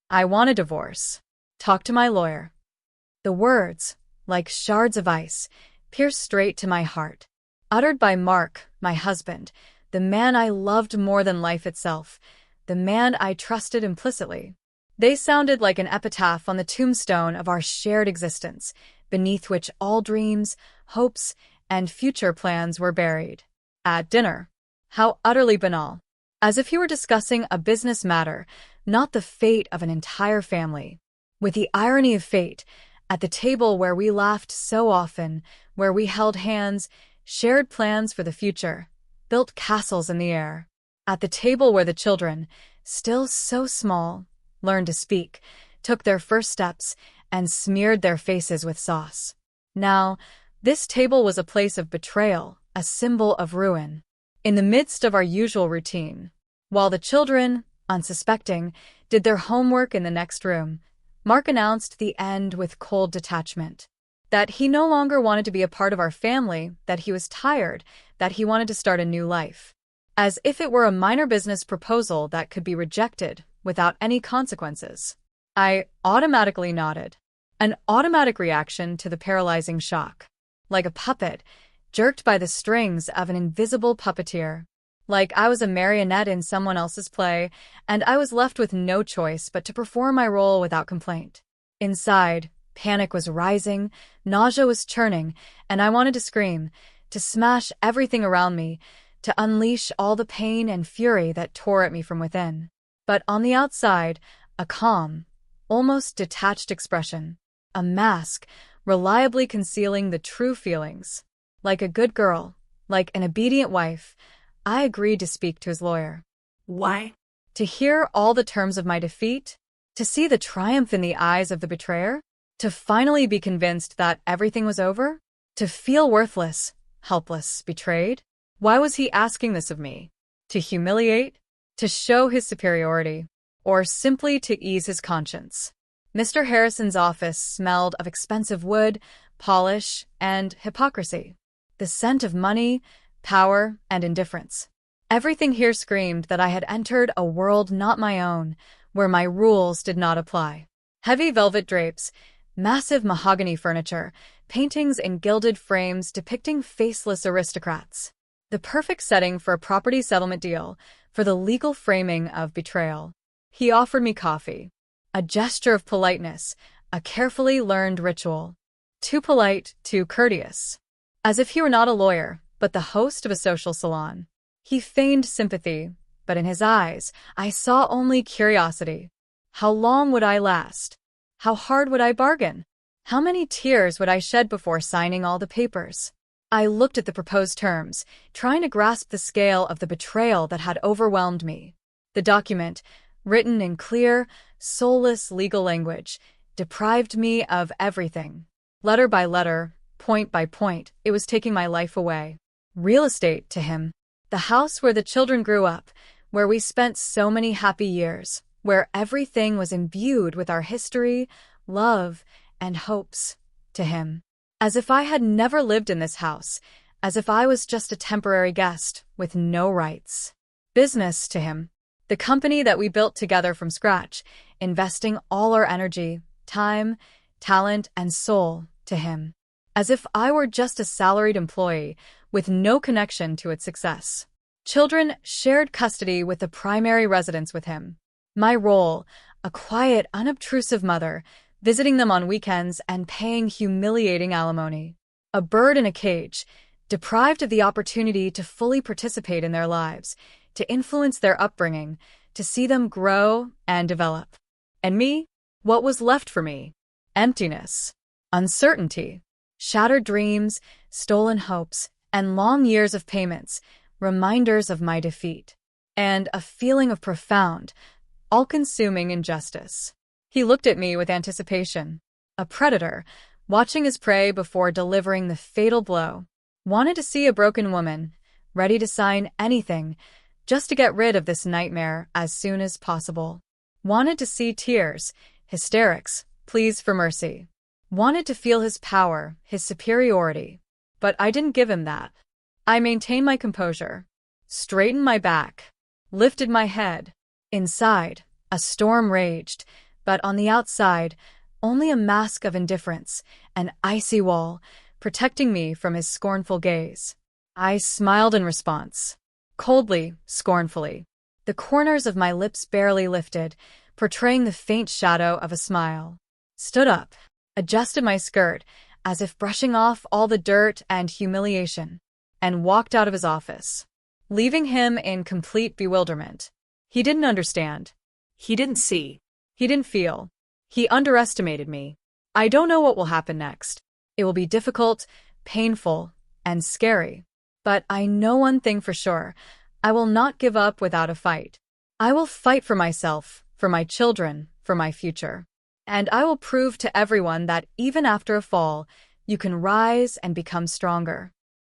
I want a divorce. Talk to my lawyer. The words, like shards of ice, pierced straight to my heart. Uttered by Mark, my husband, the man I loved more than life itself, the man I trusted implicitly. They sounded like an epitaph on the tombstone of our shared existence, beneath which all dreams, hopes, and future plans were buried. At dinner. How utterly banal. As if he were discussing a business matter, not the fate of an entire family. With the irony of fate, at the table where we laughed so often, where we held hands, shared plans for the future, built castles in the air. At the table where the children, still so small, learned to speak, took their first steps, and smeared their faces with sauce. Now, this table was a place of betrayal, a symbol of ruin. In the midst of our usual routine, while the children, unsuspecting, did their homework in the next room, Mark announced the end with cold detachment. That he no longer wanted to be a part of our family, that he was tired, that he wanted to start a new life. As if it were a minor business proposal that could be rejected without any consequences. I automatically nodded. An automatic reaction to the paralyzing shock. Like a puppet, jerked by the strings of an invisible puppeteer. Like I was a marionette in someone else's play, and I was left with no choice but to perform my role without complaint. Inside, panic was rising, nausea was churning, and I wanted to scream, to smash everything around me, to unleash all the pain and fury that tore at me from within. But on the outside, a calm, almost detached expression. A mask, reliably concealing the true feelings. Like a good girl, like an obedient wife, I agreed to speak to his lawyer. Why? To hear all the terms of my defeat? To see the triumph in the eyes of the betrayer? To finally be convinced that everything was over? To feel worthless, helpless, betrayed? Why was he asking this of me? To humiliate? To show his superiority? Or simply to ease his conscience? Mr. Harrison's office smelled of expensive wood, polish, and hypocrisy. The scent of money, power, and indifference. Everything here screamed that I had entered a world not my own, where my rules did not apply. Heavy velvet drapes, massive mahogany furniture, paintings in gilded frames depicting faceless aristocrats. The perfect setting for a property settlement deal, for the legal framing of betrayal. He offered me coffee. A gesture of politeness, a carefully learned ritual. Too polite, too courteous. As if he were not a lawyer, but the host of a social salon. He feigned sympathy, but in his eyes, I saw only curiosity. How long would I last? How hard would I bargain? How many tears would I shed before signing all the papers? I looked at the proposed terms, trying to grasp the scale of the betrayal that had overwhelmed me. The document, written in clear, soulless legal language, deprived me of everything. Letter by letter, point by point, it was taking my life away. Real estate to him. The house where the children grew up, where we spent so many happy years, where everything was imbued with our history, love, and hopes, to him. As if I had never lived in this house, as if I was just a temporary guest, with no rights. Business to him. The company that we built together from scratch, investing all our energy, time, talent, and soul, to him. As if I were just a salaried employee, with no connection to its success. Children shared custody with the primary residence with him. My role, a quiet, unobtrusive mother, visiting them on weekends and paying humiliating alimony. A bird in a cage, deprived of the opportunity to fully participate in their lives, to influence their upbringing, to see them grow and develop. And me? What was left for me? Emptiness, uncertainty, shattered dreams, stolen hopes, and long years of payments, reminders of my defeat, and a feeling of profound, all-consuming injustice. He looked at me with anticipation. A predator, watching his prey before delivering the fatal blow. Wanted to see a broken woman, ready to sign anything, just to get rid of this nightmare as soon as possible. Wanted to see tears, hysterics, pleas for mercy. Wanted to feel his power, his superiority. But I didn't give him that. I maintained my composure, straightened my back, lifted my head. Inside, a storm raged, But on the outside, only a mask of indifference, an icy wall, protecting me from his scornful gaze. I smiled in response, coldly, scornfully. The corners of my lips barely lifted, portraying the faint shadow of a smile. Stood up, adjusted my skirt, as if brushing off all the dirt and humiliation, and walked out of his office, leaving him in complete bewilderment. He didn't understand. He didn't see. He didn't feel. He underestimated me. I don't know what will happen next. It will be difficult, painful, and scary. But I know one thing for sure. I will not give up without a fight. I will fight for myself, for my children, for my future. And I will prove to everyone that even after a fall, you can rise and become stronger.